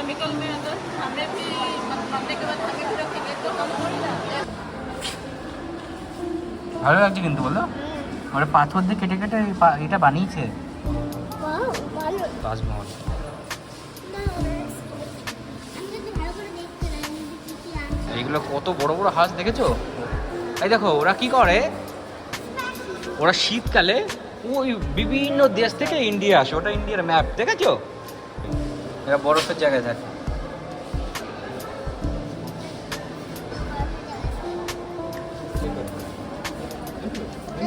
Chemical में अगर हमें भी मरने के बाद हमें भी रखेंगे तो हम थोड़ी ना। ভালো লাগছে কিন্তু বলো, ওরা পাথর দিয়ে কেটে কেটে এটা বানিয়েছে ওয়াও ভালো। তাজমহল। এইগুলো কত বড় বড় হাঁস দেখেছো? এই দেখো ওরা কি করে, ওরা শীতকালে ওই বিভিন্ন দেশ থেকে ইন্ডিয়া আসে, ওটা ইন্ডিয়ার ম্যাপ দেখেছো? এরা বরফের জায়গায় থাকে।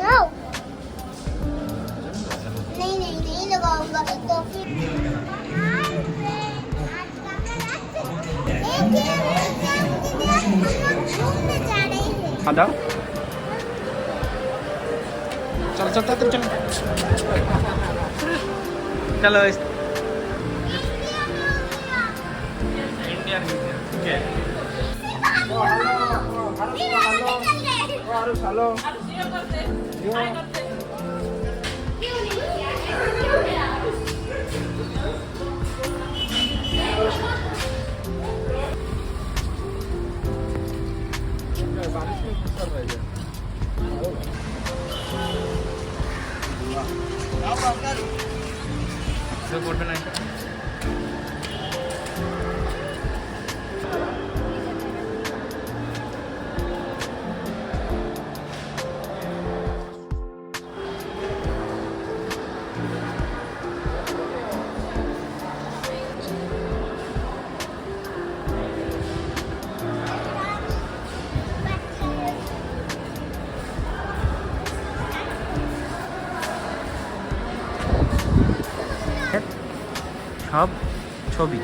No. नहीं नहीं नहीं लगाऊंगा कॉफी। घूमने जा रहे हैं। हाँ दाও, चलो चलो चलो चलो चलो इंडियन हेलो करते हाय करते तो করবে না এটা। সব ছবি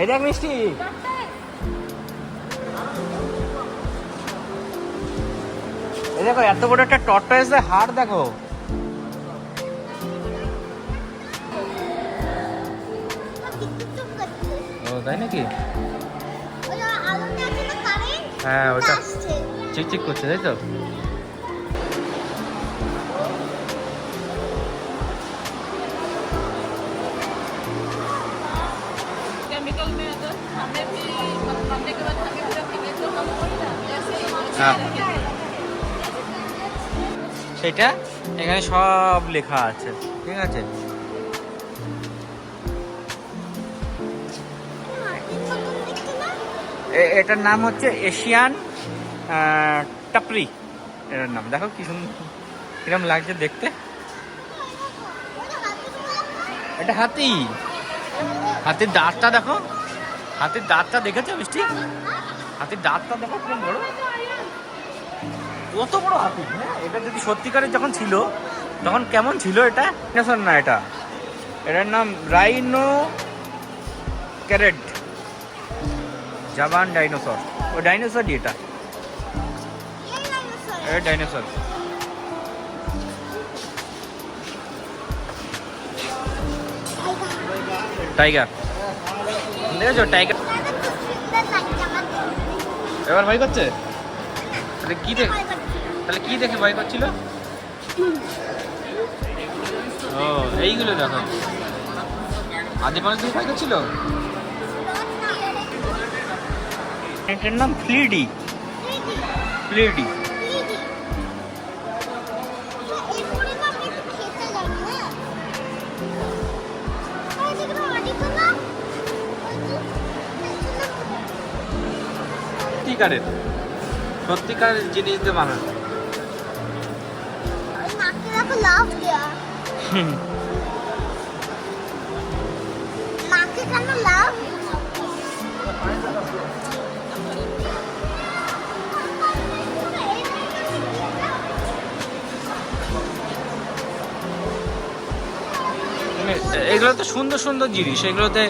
এই দেখ মিষ্টি, এই দেখো এত বড় একটা টর্টয়েসের হাড় দেখো। ও তাই নাকি? হ্যাঁ ওটা চিকচিক করছে তাই তো। केमिकल में अगर हमें भी मरने के बाद हमें भी रखेंगे तो हम थोड़ी ना ऐसे ही हाँ। रखेंगे। সেটা এখানে সব লেখা আছে, ঠিক আছে? এটার নাম হচ্ছে এশিয়ান টাপরি, এটার নাম। দেখো কি সুন্দর, কিরম লাগছে দেখতে। এটা হাতি, হাতির দাঁতটা দেখো, হাতির দাঁতটা দেখেছো মিষ্টি? হাতির দাঁতটা দেখো কিরম বড়, কত বড় হাতি। হ্যাঁ এটা যদি সত্যিকারের যখন ছিল তখন কেমন ছিল এটা? না এটা, এটার নাম রাইনো ক্যারেট জাপান ডাইনোসর। ও ডাইনোসরই এটা, ডাইনোসর। টাইগার দেখেছো? টাইগার এবার ভয় করছে? তাহলে কি দেখে, তাহলে কি দেখে ভয় করছিল? ও এইগুলো দেখো, আদি মানুষ দেখে ভয় করছিল। এটার নাম ফ্লিডি, ফ্লিডি। সত্যিকারের, সত্যিকারের জিনিস দিয়ে বানানো। লাভ দেয়া নাকে কেন লাভ? এগুলো তো সুন্দর সুন্দর জিনিস, এগুলোতে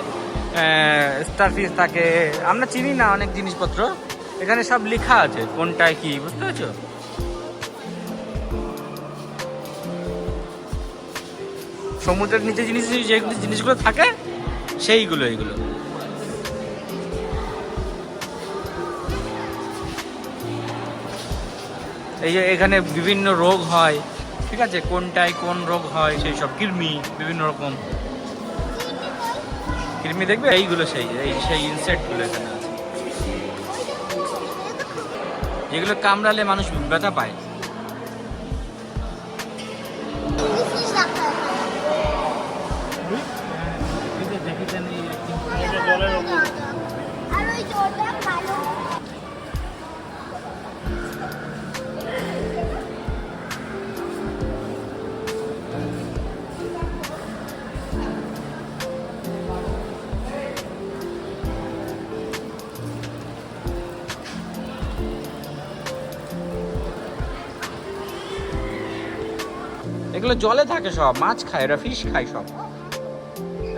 স্টারফিশ থাকে, আমরা চিনি না অনেক জিনিসপত্র, এখানে সব লেখা আছে কোনটায় কি, বুঝতে পারছো? সমুদ্রের নিচে জিনিসগুলো থাকে সেইগুলো এইগুলো। এই যে এখানে বিভিন্ন রোগ হয়, ঠিক আছে, কোনটায় কোন রোগ হয় সেই সব, কৃমি বিভিন্ন রকম কৃমি দেখবে, এইগুলো সেই ইনসেক্টগুলো এখানে আছে, যেগুলো কামড়ালে মানুষ ব্যথা পায়। ফিশ রাখা আছে। আর ওই জলটা ভালো। এগুলো জলে থাকে সব, মাছ খায়, এরা ফিশ খায় সব।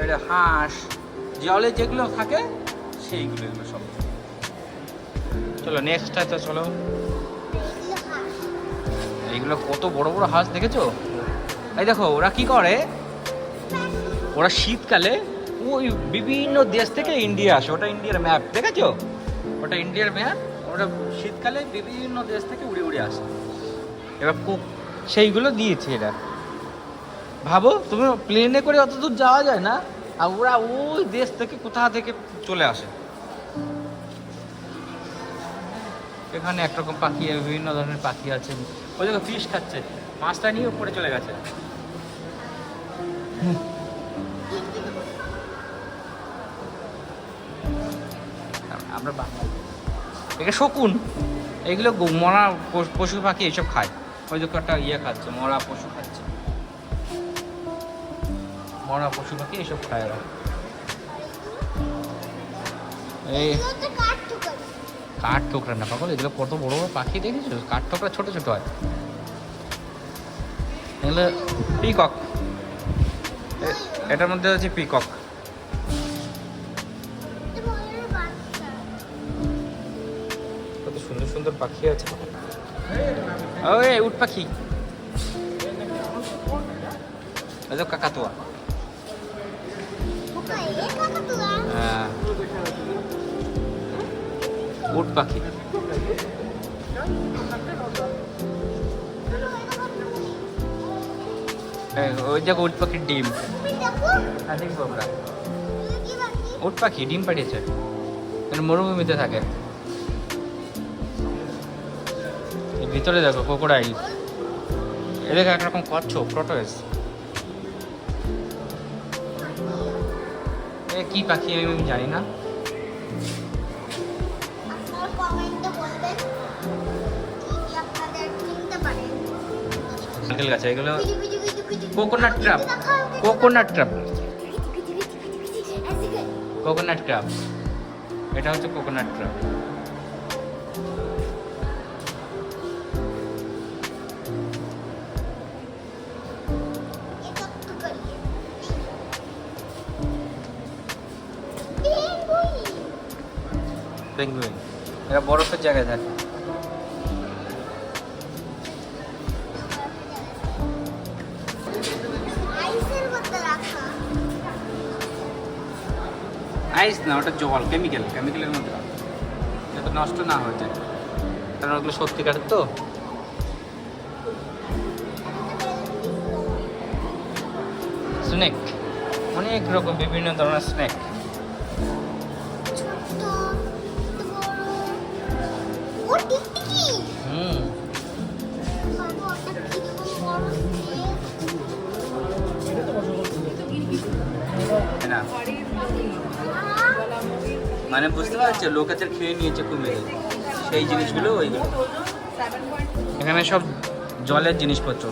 এটা হাঁস, জলে যেগুলো থাকে সেইগুলো, এগুলো সব। চলো নেক্সট তো চলো। এইগুলো কত বড় বড় হাঁস দেখেছো? এই দেখো ওরা কি করে, ওরা শীতকালে ওই বিভিন্ন দেশ থেকে ইন্ডিয়া আসে, ওটা ইন্ডিয়ার ম্যাপ দেখেছো, ওটা ইন্ডিয়ার ম্যাপ, ওটা শীতকালে বিভিন্ন দেশ থেকে উড়ে উড়ে আসে। এবার সেইগুলো দিয়েছে এরা। ভাবো তুমি প্লেনে করে অত দূর যাওয়া যায় না, আর ওরা ওই দেশ থেকে কোথা থেকে চলে আসে। এখানে একরকম পাখি, বিভিন্ন ধরনের পাখি আছে। ওই দেখো ফিশ খাচ্ছে, মাছটা নিয়ে উপরে চলে গেছে। আমরা বাঙালি, এটা শকুন, এইগুলো মরা পশু পাখি এইসব খায়। ওই দেখো একটা ইয়ে খাচ্ছে, মরা পশু খাচ্ছে, মরা পশু পাখি এইসব খায় ওরা। এই কাঠ ঠোকরা না পাগল, এগুলো কত বড় বড় পাখি দেখেছো? কাঠ ঠোকরা ছোট ছোট হয়, এগুলো পিকক। এটার মধ্যে হচ্ছে পিকক। কত সুন্দর সুন্দর পাখি আছে। ওই উট পাখি, কাকাতুয়া। হ্যাঁ, উট পাখি। ওই দেখো উট পাখির ডিম। হ্যাঁ দেখবো আমরা, উট পাখি ডিম পাঠিয়েছে, মরুভূমিতে থাকে। ভিতরে দেখো ক্রোকোডাইল, এ দেখো একরকম কচ্ছপ, টর্টয়েস। এ কি পাখি আমি জানি না। নারকেল গাছ, এগুলো coconut trap, coconut trap, coconut trap. এটা হচ্ছে কোকোনাট ট্রাপ। পেঙ্গুইন, এরা বরফের জায়গায় থাকে। আইস না, ওটা জল, কেমিক্যালের মধ্যে, যাতে নষ্ট না হয়ে যায়, কারণ ওগুলো সত্যিকারের তো। স্নেক, অনেক রকম বিভিন্ন ধরনের স্নেক। মানে বুঝতে পারছো, লোকেদের খেয়ে নিয়েছে কুমিরে, সেই জিনিসগুলো ওইগুলো। এখানে সব জলের জিনিসপত্র,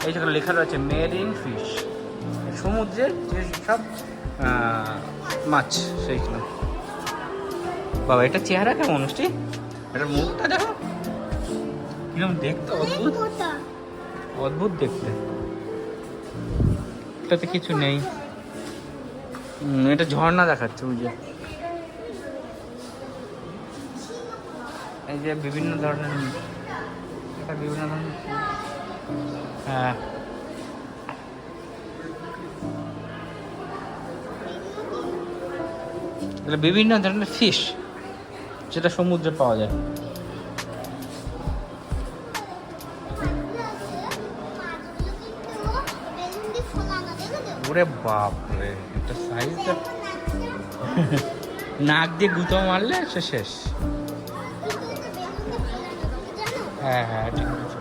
এই যেখানে লেখা রয়েছে মেরিন ফিশ, সমুদ্রের যে সব মাছ সেইগুলো। বাবা এটা চেহারা কেমন মিষ্টি, এটার মুখটা দেখো কিরকম দেখতে, অদ্ভুত অদ্ভুত দেখতে। এটাতে কিছু নেই, এটা ঝর্ণা দেখাচ্ছে। ওই যে এই যে বিভিন্ন ধরনের, এটা বিভিন্ন ধরনের, হ্যাঁ এগুলো বিভিন্ন ধরনের ফিশ, যেটা সমুদ্রে পাওয়া যায়। ওরে বাপ রে, এটা সাইজটা নাক দিয়ে গুঁতো মারলে সে শেষ। হ্যাঁ হ্যাঁ ঠিক আছে।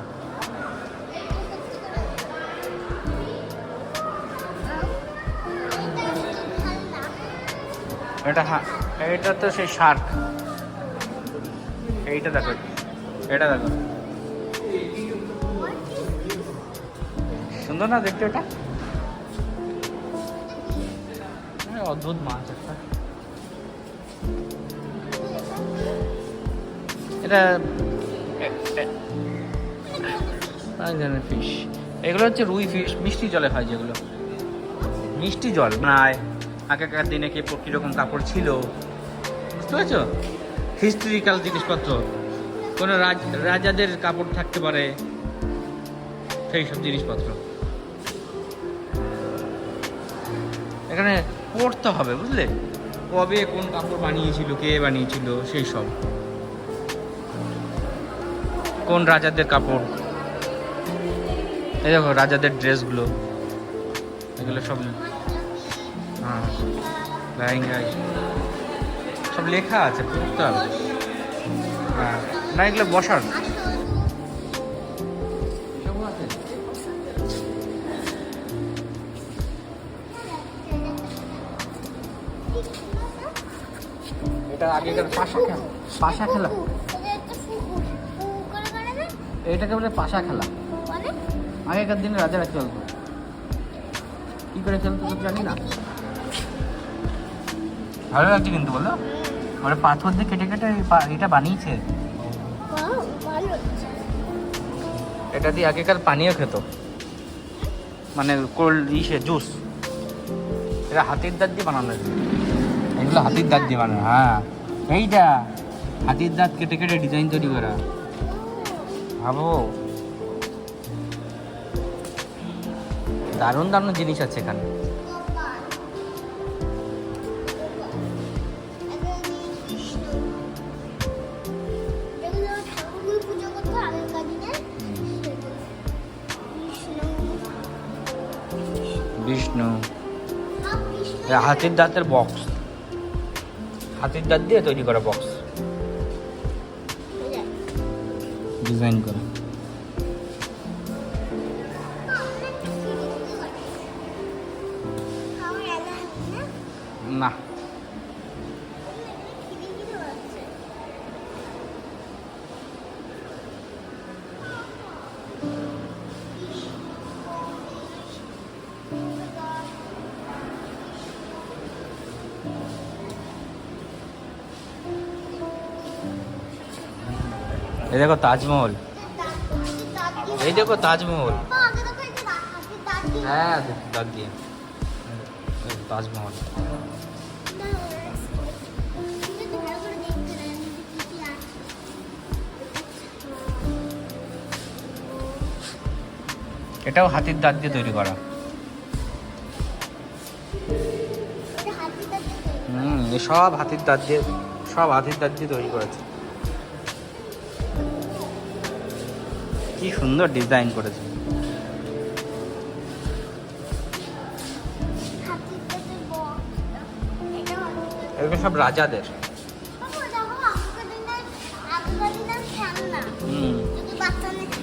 এটা এটা তো সেই শার্ক। এইটা দেখো, এটা দেখো, সুন্দর না দেখতে ওটা? অদ্ভুত মাছ একটা। এটা ফিশ, এগুলো হচ্ছে রুই ফিশ, মিষ্টি জলে হয় যেগুলো, মিষ্টি জল নয়। আগেকার দিনে কীরকম কাপড় ছিল বুঝতে পারছো? হিস্ট্রিক্যাল জিনিসপত্র, কোনো রাজাদের কাপড় থাকতে পারে, সেই সব জিনিসপত্র এখানে পড়তে হবে, বুঝলে? কবে কোন কাপড় বানিয়েছিল, কে বানিয়েছিল, সেই সব, কোন রাজাদের কাপড়। এই দেখো রাজাদের ড্রেসগুলো, এগুলো সব হ্যাঁ লেহেঙ্গা সব লেখা আছে, পড়তে হবে। হ্যাঁ না, এগুলো বসার এটা আগেকার পাশা খেলা, এটাকে বলে পাশা খেলা। আগেকার দিনে রাজারা খেলতো, কি করে খেলতো তো জানি না। ভালো লাগছে কিন্তু, বলো? ওরা পাথর দিয়ে কেটে কেটে এটা বানিয়েছে। এটা দিয়ে আগেকার পানীয় খেত, মানে কোল্ড জুস। এটা হাতির দাঁত দিয়ে বানানো, এগুলো হাতির দাঁত দিয়ে বানানো। হ্যাঁ এইটা হাতির দাঁত কেটে কেটে ডিজাইন তৈরি করা, ভাবো। দারুণ দারুণ জিনিস আছে এখানে। বিষ্ণু, হাতির দাঁতের বক্স, হাতির দাঁত দিয়ে তৈরি করা বক্স, ডিজাইন করা। না এই দেখো তাজমহল, এই দেখো তাজমহল। হ্যাঁ দাঁত দিয়ে তাজমহল। এটাও হাতির দাঁত দিয়ে তৈরি করা। সব হাতির দাঁত দিয়ে, সব হাতির দাঁত দিয়ে তৈরি করেছে। কি সুন্দর ডিজাইন করেছে। এগুলো সব রাজাদের।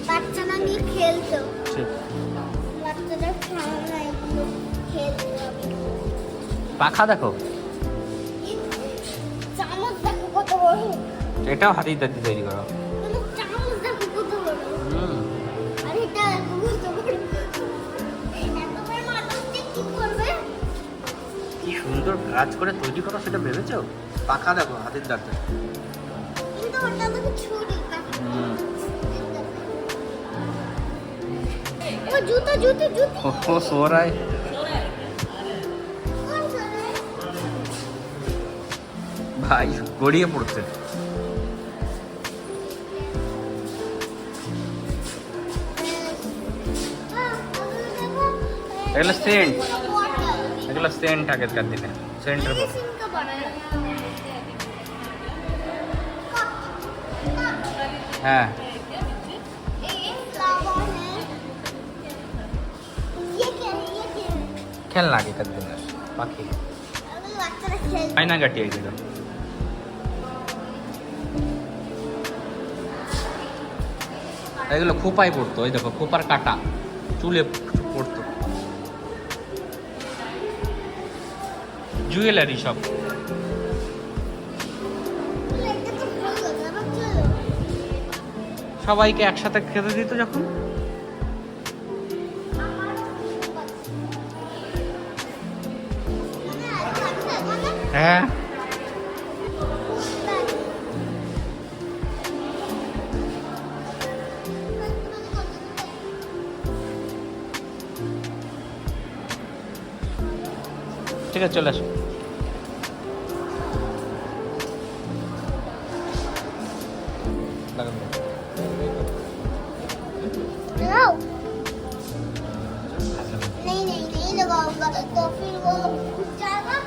বাচ্চারা নিয়ে খেলতো, ঠিক। বাচ্চাদের খেলনা এগুলো খেলতো। পাখা দেখো, চামচ দেখো কত বড়, এটাও হাতির দাঁত দিয়ে তৈরি করা। চামচ দেখো কত বড়, আর এটা কত বড়। এত বড় মানুষ কি করবে? কি সুন্দর কাজ করে তৈরি করা, সেটা ভেবেছো? পাখা দেখো হাতির দাঁতে। কিন্তু ওটা তো ছুরি। ও জুতো জুতো জুতো। ও সোরাই ভাই গড়িয়ে পড়ছে। এগুলো সেন্ট, এগুলো সেন্ট আগেকার দিনে, সেন্টের হ্যাঁ খেলনা আগেকার দিনের পাখি আয়না কাটি এগুলো এগুলো খোপায় পড়তো ওই দেখো খোপার কাটা চুলে পড়তো জুয়েলারি সব সবাইকে একসাথে খেতে দিত যখন হ্যাঁ ঠিক আছে চলে আসো नहीं लगाऊंगा तो फिर वो उठ जाएगा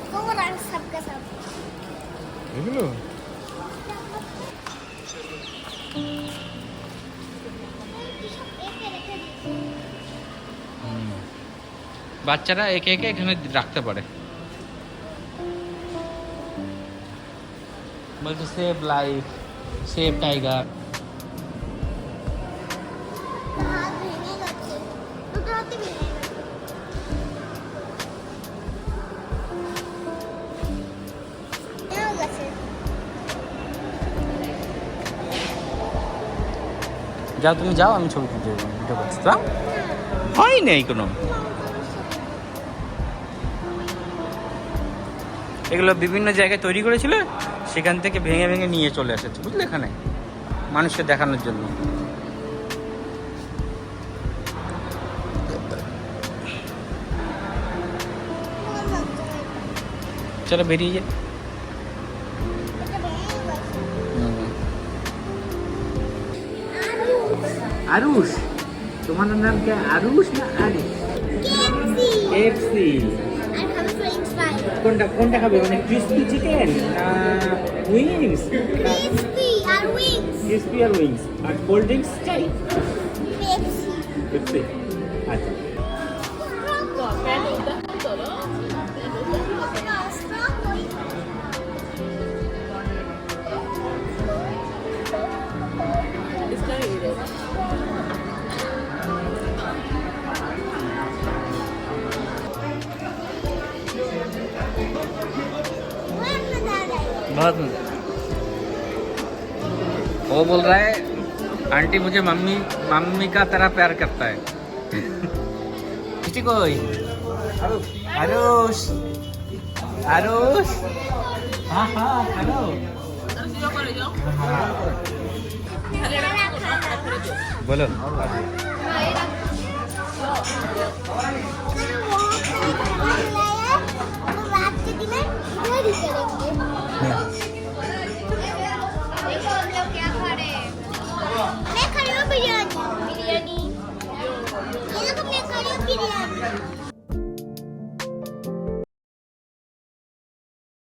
तो वो रंग सबका सब এগুলো বাচ্চারা একে একে এখানে রাখতে পারে বলছে সেভ লাইফ সেভ টাইগার हाथ भेने लगते दुটো हाथे भेने लगते যাও তুমি যাও আমি ছবি তুলতে ভিডিও করছি তো হয় নেই কোনো এগুলো বিভিন্ন জায়গায় তৈরি করেছিল সেখান থেকে ভেঙে ভেঙে নিয়ে চলে এসেছে বুঝলে এখানে মানুষকে দেখানোর জন্য চলো বেরিয়ে যাই আরুষ তোমার নাম কি আরুষ না আরিশ কেএফসি আর খাবে ফ্রেঞ্চ ফ্রাই কোনটা কোনটা খাবে মানে ক্রিসপি চিকেন না উইংস ক্রিসপি আর উইংস ক্রিসপি আর উইংস আর কোল্ড ড্রিঙ্কস চাই পেপসি পেপসি আচ্ছা তো প্যান উদ্ধার করো इसका ही रहेगा बहुत मजा वो बोल रहा है आंटी मुझे मम्मी मम्मी का तरह प्यार करता है किसी कोई आरुष आरुष हाँ हाँ हेलो जो करे जाओ बोलो रात के दिन इधर ही करेंगे